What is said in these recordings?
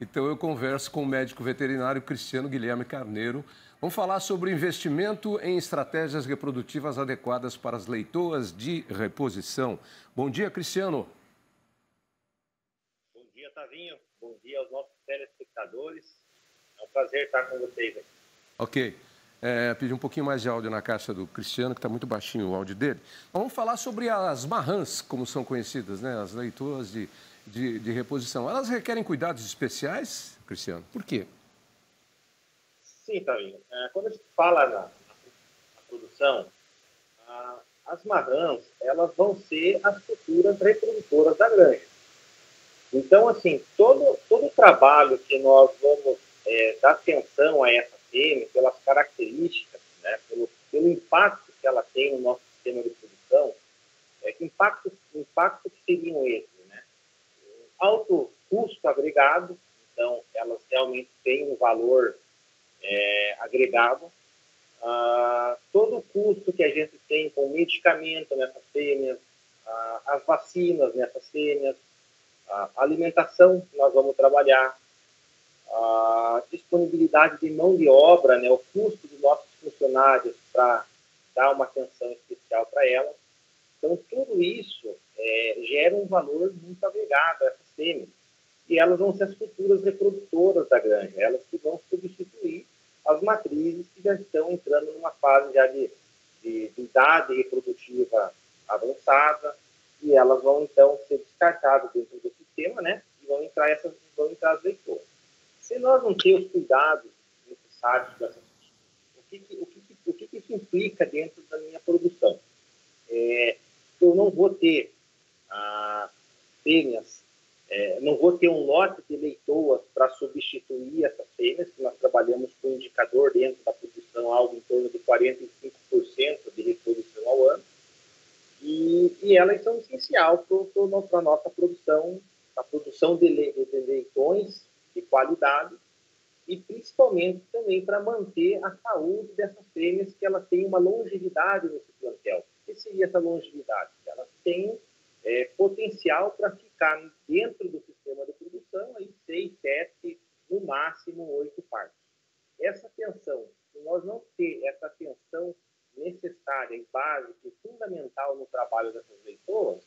Então eu converso com o médico veterinário Cristiano Guilherme Carneiro. Vamos falar sobre investimento em estratégias reprodutivas adequadas para as leitoas de reposição. Bom dia, Cristiano. Bom dia, Tavinho. Bom dia aos nossos telespectadores. É um prazer estar com vocês aqui. Ok. Pedir um pouquinho mais de áudio na caixa do Cristiano, que está muito baixinho o áudio dele. Vamos falar sobre as marrãs, como são conhecidas, né? As leitoas de reposição. Elas requerem cuidados especiais, Cristiano? Por quê? Sim, Tavinho. Quando a gente fala na produção, as marrãs, elas vão ser as futuras reprodutoras da granja. Então, assim, todo o trabalho que nós vamos dar atenção a essa fêmea, pelas características, né, pelo impacto que ela tem no nosso sistema de produção, que impacto que seriam esses, né? Alto custo agregado, então elas realmente têm um valor agregado. Todo o custo que a gente tem com medicamento nessas fêmeas, as vacinas nessas fêmeas, a alimentação que nós vamos trabalhar, a disponibilidade de mão de obra, né, o custo dos nossos funcionários para dar uma atenção especial para elas. Então, tudo isso gera um valor muito agregado a essas fêmeas. E elas vão ser as futuras reprodutoras da granja, elas que vão substituir as matrizes que já estão entrando numa fase já de idade reprodutiva avançada, e elas vão, então, ser descartadas dentro do sistema, né? E vão entrar as leitoras. Se nós não temos os cuidados necessários dessas o que isso implica dentro da minha produção? Eu não vou ter fêmeas, não vou ter um lote de leitoas para substituir essas fêmeas, que nós trabalhamos com um indicador dentro da produção, algo em torno de 45% de reprodução ao ano, e elas são essenciais para a nossa produção, a produção de leitões de qualidade, e principalmente também para manter a saúde dessas fêmeas, que elas têm uma longevidade nesse plantel. O que seria essa longevidade? Elas têm potencial para ficar dentro do sistema de produção aí 6, 7, no máximo 8 partos. Essa atenção, se nós não ter essa atenção necessária e básica e fundamental no trabalho dessas leitoas,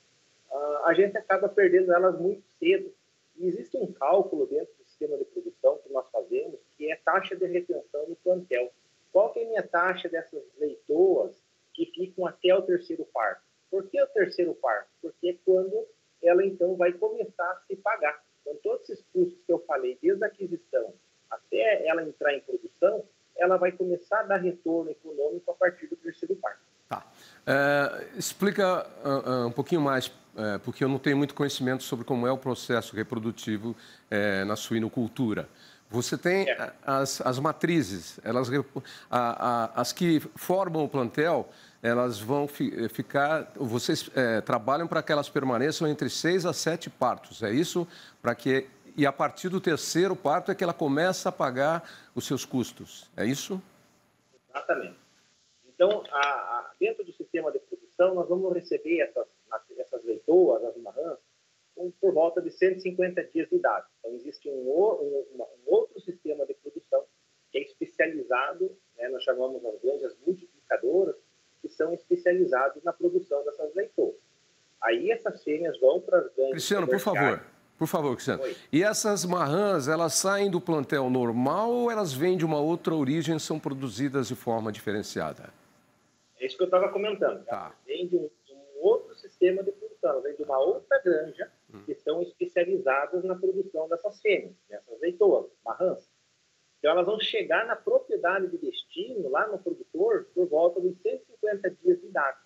a gente acaba perdendo elas muito cedo. E existe um cálculo dentro do sistema de produção que nós fazemos, que é taxa de retenção no plantel. Qual que é a minha taxa dessas leitoas que ficam até o terceiro parto? Por que o terceiro parto? Porque é quando ela, então, vai começar a se pagar. Então, todos esses custos que eu falei, desde a aquisição até ela entrar em produção, ela vai começar a dar retorno econômico a partir do terceiro parto. Tá. Explica um pouquinho mais, porque eu não tenho muito conhecimento sobre como é o processo reprodutivo na suinocultura. Você tem as matrizes, as que formam o plantel, elas vão ficar. Vocês trabalham para que elas permaneçam entre 6 a 7 partos, é isso? E a partir do terceiro parto é que ela começa a pagar os seus custos, é isso? Exatamente. Então, dentro do sistema de produção, nós vamos receber essas leitoas, as marrãs, por volta de 150 dias de idade. Então, existe um outro sistema de produção que é especializado, né, nós chamamos as granjas multiplicadoras, que são especializados na produção dessas leitoas. Aí essas fêmeas vão para as granjas... Cristiano, por favor, Cristiano. Oi. E essas marrãs, elas saem do plantel normal ou elas vêm de uma outra origem e são produzidas de forma diferenciada? É isso que eu estava comentando. Tá. Vem de um outro sistema de produção, vem de uma outra granja que são especializadas na produção dessas fêmeas, dessas leitoas, marrãs. Então, elas vão chegar na propriedade de destino, lá no produtor, por volta de 150 dias de idade.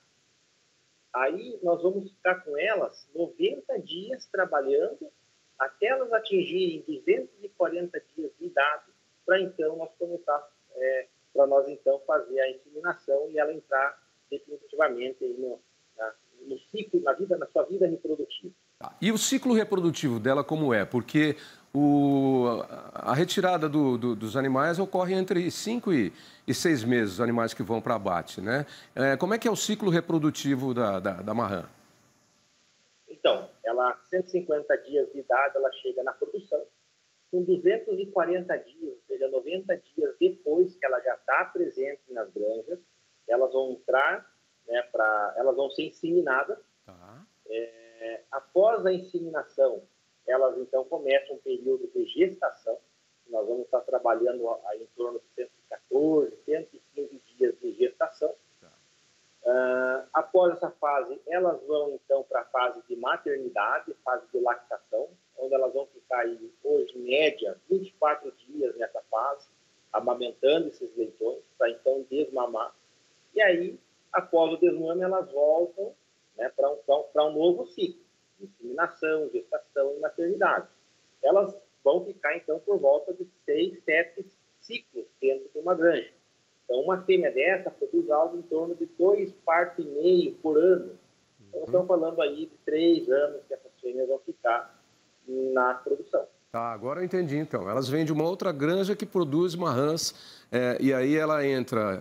Aí, nós vamos ficar com elas 90 dias trabalhando até elas atingirem 240 dias de idade, para então nós começar, para nós então fazer a inseminação e ela entrar definitivamente aí no ciclo, na sua vida reprodutiva. E o ciclo reprodutivo dela como é? Porque a retirada dos animais ocorre entre 5 e 6 meses, os animais que vão para abate, né? Como é que é o ciclo reprodutivo da marrã? Então, ela, 150 dias de idade, ela chega na produção. com 240 dias, ou seja, 90 dias depois que ela já está presente nas granjas, elas vão entrar, né, elas vão ser inseminadas. Tá. Após a inseminação, elas então começam um período de gestação. Nós vamos estar trabalhando aí em torno de 114, 115 dias de gestação. Após essa fase, elas vão então para a fase de maternidade, fase de lactação, onde elas vão ficar aí, hoje, em média, 24 dias nessa fase, amamentando esses leitões, para então desmamar. E aí, após o desmame, elas voltam, né, para um novo ciclo, de inseminação, gestação e maternidade. Elas vão ficar, então, por volta de 6, 7 ciclos dentro de uma granja. Então, uma fêmea dessa produz algo em torno de 2 partos e meio por ano. Então, estamos falando aí de 3 anos que essas fêmeas vão ficar na produção. Tá, agora eu entendi, então. Elas vêm de uma outra granja que produz marrãs, e aí ela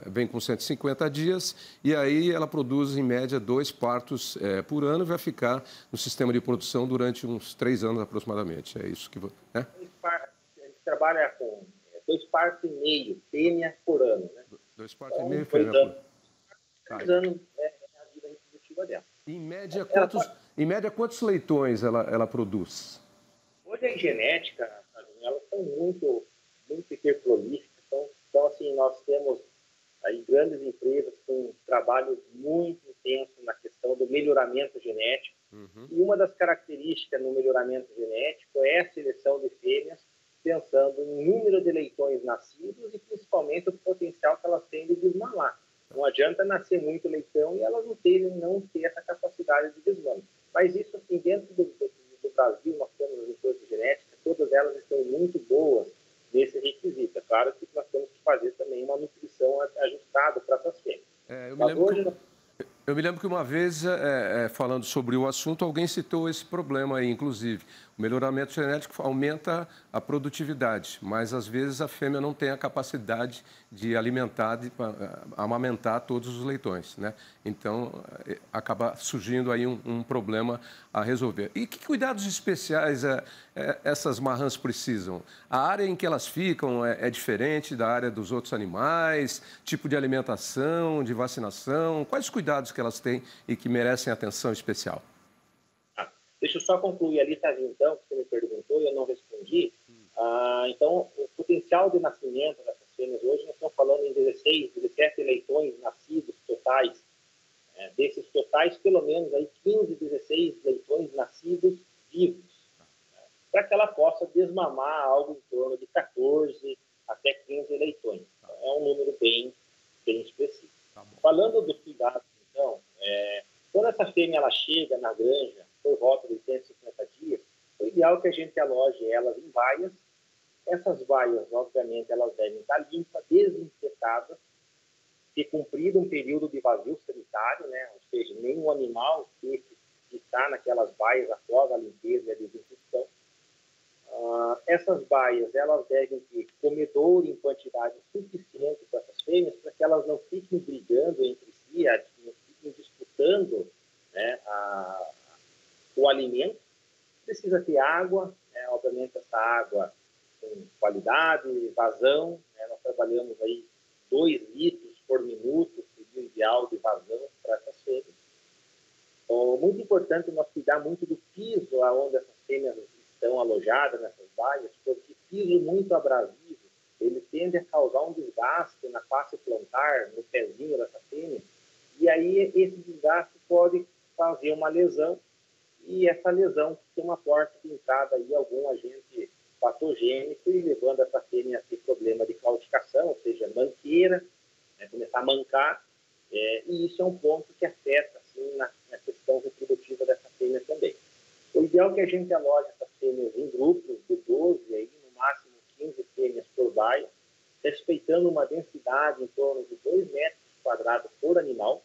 vem com 150 dias, e aí ela produz, em média, 2 partos por ano e vai ficar no sistema de produção durante uns 3 anos aproximadamente. É isso que... né? A gente trabalha com 2 partos e meio fêmea por ano, né? 2 partos e meio fêmea por ano. 3 anos é a vida reprodutiva dela. Em média, quantos leitões ela produz? Hoje a genética, elas são muito hiperprolíficas. Então, assim, nós temos aí grandes empresas com um trabalho muito intenso na questão do melhoramento genético. E uma das características no melhoramento genético é a seleção de fêmeas, pensando em número de leitões nascidos e principalmente o potencial que elas têm de desmamar. Não adianta nascer muito leitão e elas não ter essa capacidade de desmame. Mas isso, assim, dentro do Brasil, nós temos as empresas genéticas, todas elas estão muito boas nesse requisito. É claro que nós temos que fazer também uma nutrição ajustada para essas fêmeas. Eu me lembro que uma vez, falando sobre o assunto, alguém citou esse problema aí, inclusive. O melhoramento genético aumenta a produtividade, mas às vezes a fêmea não tem a capacidade de alimentar, de amamentar todos os leitões, né? Então, acaba surgindo aí um problema a resolver. E que cuidados especiais essas marrãs precisam? A área em que elas ficam é diferente da área dos outros animais? Tipo de alimentação, de vacinação? Quais os cuidados que elas têm e que merecem atenção especial? Deixa eu só concluir ali, Tavinho, então, que você me perguntou e eu não respondi. Então, o potencial de nascimento dessas fêmeas hoje, nós estamos falando em 16, 17 leitões nascidos totais. Desses totais, pelo menos aí 15, 16 leitões nascidos vivos, para que ela possa desmamar algo em torno de 14 até 15 leitões. Então, é um número bem específico. Falando dos cuidados, então, quando essa fêmea ela chega na granja, por volta de 150 dias, o ideal é que a gente aloje elas em baias. Essas baias, obviamente, elas devem estar limpas, desinfetadas, ter cumprido um período de vazio sanitário, né? Ou seja, nenhum animal que está naquelas baias após a limpeza e a desinfecção. Essas baias, elas devem ter comedouro em quantidade suficiente para essas fêmeas, para que elas não fiquem brigando entre si, não fiquem disputando, né, o alimento. Precisa ter água, né? Obviamente essa água com qualidade, vazão, né? Nós trabalhamos aí 2 litros por minuto, seria o ideal de vazão para essas fêmeas. Muito importante nós cuidar muito do piso onde essas fêmeas estão alojadas nessas baias, porque piso muito abrasivo, ele tende a causar um desgaste na face plantar, no pezinho dessa fêmea, e aí esse desgaste pode fazer uma lesão, e essa lesão tem uma porta de entrada aí algum agente patogênico e levando essa fêmea a ter problema de claudicação, ou seja, manqueira, né, começar a mancar, e isso é um ponto que afeta assim, na questão reprodutiva dessa fêmea também. O ideal é que a gente aloje essas fêmeas em grupos de 12, aí, no máximo 15 fêmeas por baia, respeitando uma densidade em torno de 2 metros quadrados por animal,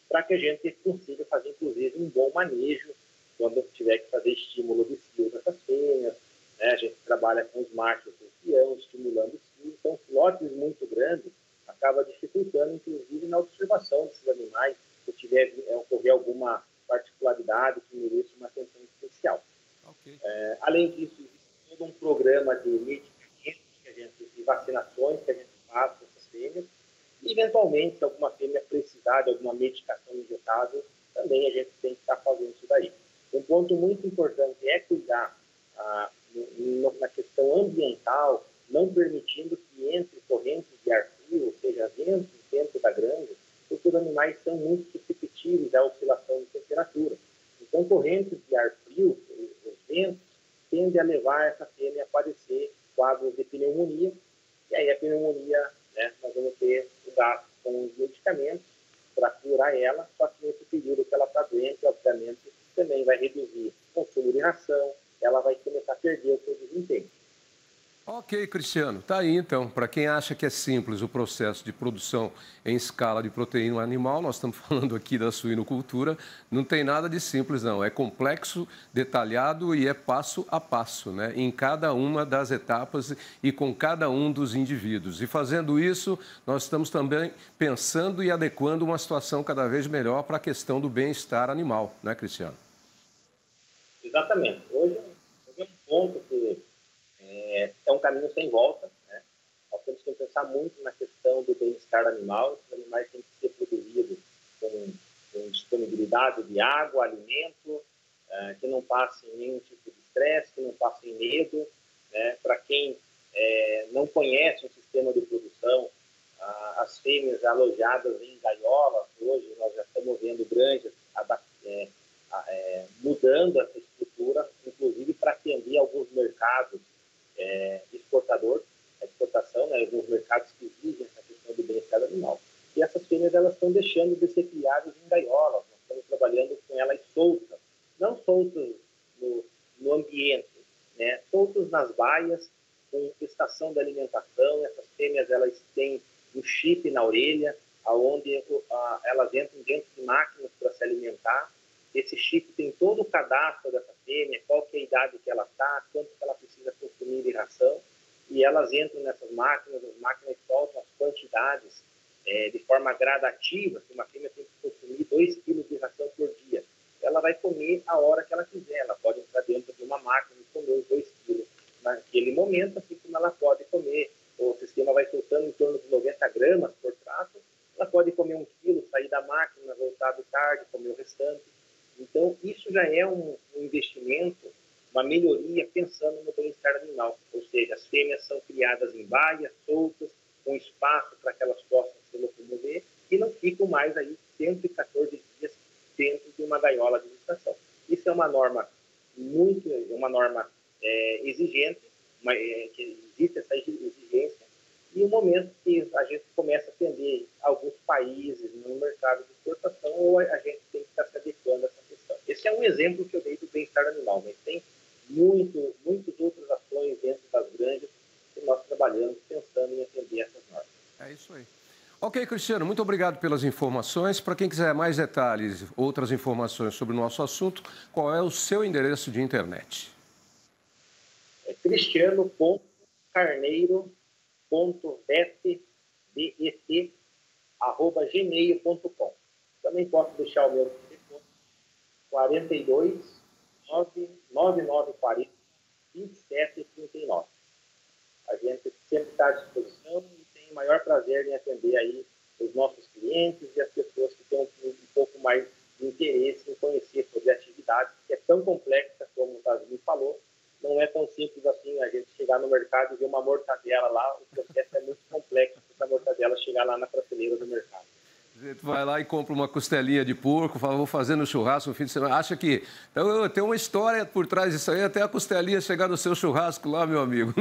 para que a gente consiga fazer, inclusive, um bom manejo quando tiver que fazer estímulo de cio dessas fêmeas, né? A gente trabalha com os machos do peão, estimulando o cio, então lotes muito grandes acaba dificultando, inclusive, na observação desses animais, se tiver ocorrer alguma particularidade que mereça uma atenção especial. Okay. Além disso, existem todo um programa de medicamentos de vacinações que a gente faz com essas fêmeas. E, eventualmente, se alguma fêmea precisar de alguma medicação injetável, também a gente tem que estar fazendo isso daí. Um ponto muito importante é cuidar na questão ambiental, não permitindo que entre correntes de ar frio, ou seja, dentro da granja, porque os animais são muito suscetíveis à oscilação de temperatura. Então, correntes de ar frio, os ventos, tendem a levar essa fêmea a padecer quadros de pneumonia, e aí a pneumonia, né, nós vamos ter o gasto com os medicamentos para curar ela, só que nesse período que ela está doente, obviamente, também vai reduzir o consumo de ração, ela vai começar a perder o seu desempenho. Ok, Cristiano. Tá aí, então. Para quem acha que é simples o processo de produção em escala de proteína animal, nós estamos falando aqui da suinocultura, não tem nada de simples, não. É complexo, detalhado e é passo a passo, né? Em cada uma das etapas e com cada um dos indivíduos. E fazendo isso, nós estamos também pensando e adequando uma situação cada vez melhor para a questão do bem-estar animal, né, Cristiano? Exatamente. Hoje é um ponto que é um caminho sem volta, né? Nós temos que pensar muito na questão do bem-estar animal. Os animais têm que ser produzidos com disponibilidade de água, alimento, que não passem nenhum tipo de estresse, que não passem medo, né? Para quem não conhece o sistema de produção, as fêmeas alojadas em gaiolas, hoje nós já estamos vendo granjas mudando essa estrutura, inclusive para atender alguns mercados exportação, né, alguns mercados que exigem essa questão do bem-estar animal. E essas fêmeas, elas estão deixando de ser criadas em gaiolas, nós estamos trabalhando com elas soltas, não soltas no ambiente, né, soltas nas baias, com estação de alimentação. Essas fêmeas, elas têm um chip na orelha, onde elas entram dentro de máquinas para se alimentar. Esse chip tem todo o cadastro dessa fêmea, qual que é a idade que ela está, quanto que ela precisa consumir de ração, e elas entram nessas máquinas, as máquinas soltam as quantidades de forma gradativa. Se uma fêmea tem que consumir 2 quilos de ração por dia, ela vai comer a hora que ela quiser, ela pode entrar dentro de uma máquina e comer os 2 quilos naquele momento, assim como ela pode comer, o sistema vai soltando em torno de 90 gramas por trato, ela pode comer 1 quilo, sair da máquina, voltar de tarde, comer o restante. Então, isso já é um investimento, uma melhoria pensando no bem-estar animal. Ou seja, as fêmeas são criadas em baias, soltas, com espaço para que elas possam se locomover e não ficam mais aí 114 dias dentro de uma gaiola de gestação. Isso é uma norma exigente, que existe essa exigência, e o momento que a gente começa a atender alguns países no mercado de exportação, ou a gente tem que estar se adequando a essa questão. Esse é um exemplo que eu dei do bem-estar animal, mas tem muitas outras ações dentro das granjas que nós trabalhamos pensando em atender essas normas. É isso aí. Ok, Cristiano, muito obrigado pelas informações. Para quem quiser mais detalhes, outras informações sobre o nosso assunto, qual é o seu endereço de internet? É cristiano.carneiro.bet@gmail.com. Também posso deixar o meu telefone, 42 9940 2739. A gente sempre está à disposição e tem o maior prazer em atender aí os nossos clientes e as pessoas que têm um pouco mais de interesse em conhecer sobre a atividade, que é tão complexa como o Tasmin falou. Não é tão simples assim a gente chegar no mercado e ver uma mortadela lá. O processo é muito complexo para essa mortadela chegar lá na prateleira do mercado. A gente vai lá e compra uma costelinha de porco, fala, vou fazer no churrasco no fim de semana. Acha que então, tem uma história por trás disso aí, até a costelinha chegar no seu churrasco lá, meu amigo.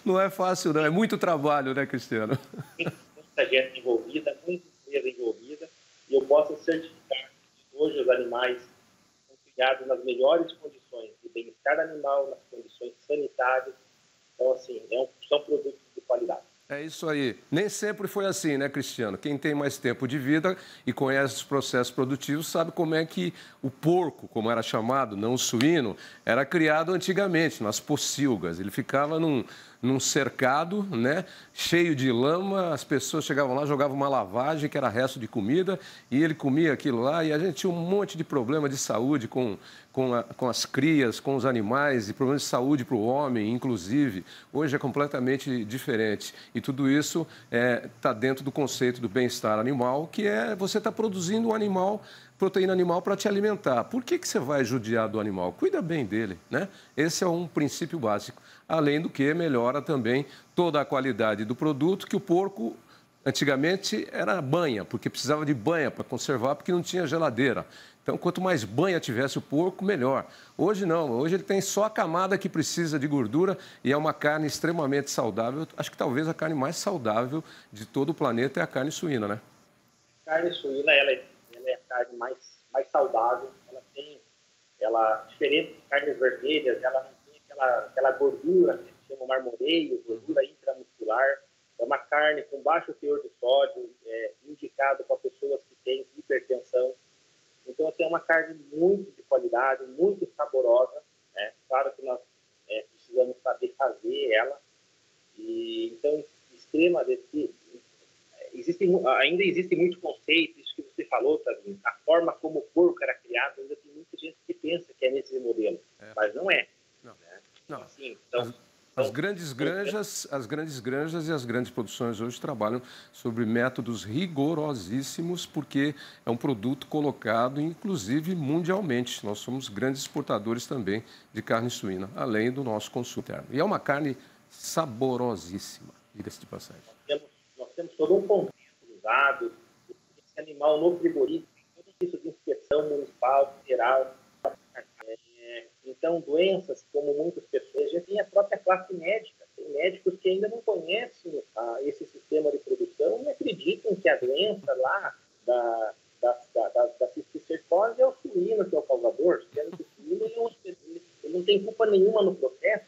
Não é fácil, não. É muito trabalho, né, Cristiano? Muita gente envolvida, muita empresa envolvida, e eu posso certificar que hoje os animais são criados nas melhores condições de bem-estar animal, nas condições sanitárias. Então, assim, são produtos de qualidade. É isso aí. Nem sempre foi assim, né, Cristiano? Quem tem mais tempo de vida e conhece os processos produtivos sabe como é que o porco, como era chamado, não o suíno, era criado antigamente, nas pocilgas. Ele ficava num cercado, né, cheio de lama, as pessoas chegavam lá, jogavam uma lavagem, que era resto de comida, e ele comia aquilo lá, e a gente tinha um monte de problema de saúde com as crias, com os animais, e problemas de saúde para o homem, inclusive. Hoje é completamente diferente. E tudo isso está dentro do conceito do bem-estar animal, que é você estar produzindo um animal, proteína animal para te alimentar. Por que você vai judiar do animal? Cuida bem dele, né? Esse é um princípio básico. Além do que melhora também toda a qualidade do produto, que o porco antigamente era banha, porque precisava de banha para conservar, porque não tinha geladeira. Então, quanto mais banha tivesse o porco, melhor. Hoje não, hoje ele tem só a camada que precisa de gordura e é uma carne extremamente saudável. Acho que talvez a carne mais saudável de todo o planeta é a carne suína, né? A carne suína, ela é a carne mais saudável. Diferente de carnes vermelhas, ela não tem aquela gordura que se chama marmoreio, gordura intramuscular. É uma carne com baixo teor de sódio, indicado para pessoas que têm hipertensão. Então, assim, é uma carne muito de qualidade, muito saborosa, né? Claro que nós precisamos saber fazer ela. Então, ainda existe muito conceito, isso que você falou, Tavinho, a forma como o porco era criado, ainda tem muita gente que pensa que é nesse modelo, mas não é. Não. Né? Não. Assim, As grandes granjas e as grandes produções hoje trabalham sobre métodos rigorosíssimos, porque é um produto colocado, inclusive, mundialmente. Nós somos grandes exportadores também de carne suína, além do nosso consumo interno. E é uma carne saborosíssima, diga-se de passagem. Nós temos todo um contexto usado, esse animal no frigorífico, todo isso de inspeção municipal, federal. Então, doenças, como muitas pessoas, já tem a própria classe médica. Tem médicos que ainda não conhecem esse sistema de produção e acreditam que a doença lá da cisticercose é o suíno que é o causador, sendo que o suíno ele não tem culpa nenhuma no processo,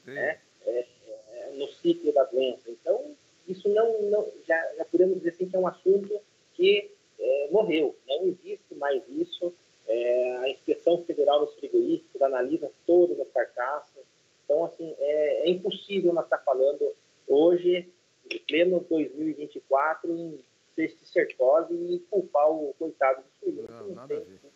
né? No ciclo da doença. Então, isso já podemos dizer assim que é um assunto que morreu. Não existe mais isso. A Inspeção Federal dos Frigoríficos analisa todas as carcaças. Então, assim, é impossível nós estar falando hoje, em pleno 2024, em cisticercose e culpar o coitado do suíno.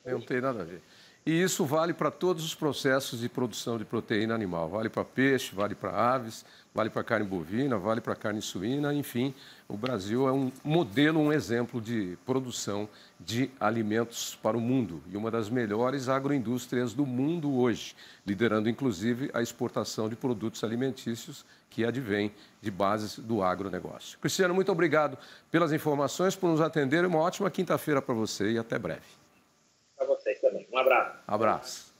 Não tem nada a ver. E isso vale para todos os processos de produção de proteína animal. Vale para peixe, vale para aves, vale para carne bovina, vale para carne suína. Enfim, o Brasil é um modelo, um exemplo de produção de alimentos para o mundo e uma das melhores agroindústrias do mundo hoje, liderando inclusive a exportação de produtos alimentícios que advém de bases do agronegócio. Cristiano, muito obrigado pelas informações, por nos atender. Uma ótima quinta-feira para você e até breve. Para vocês também. Um abraço. Abraço.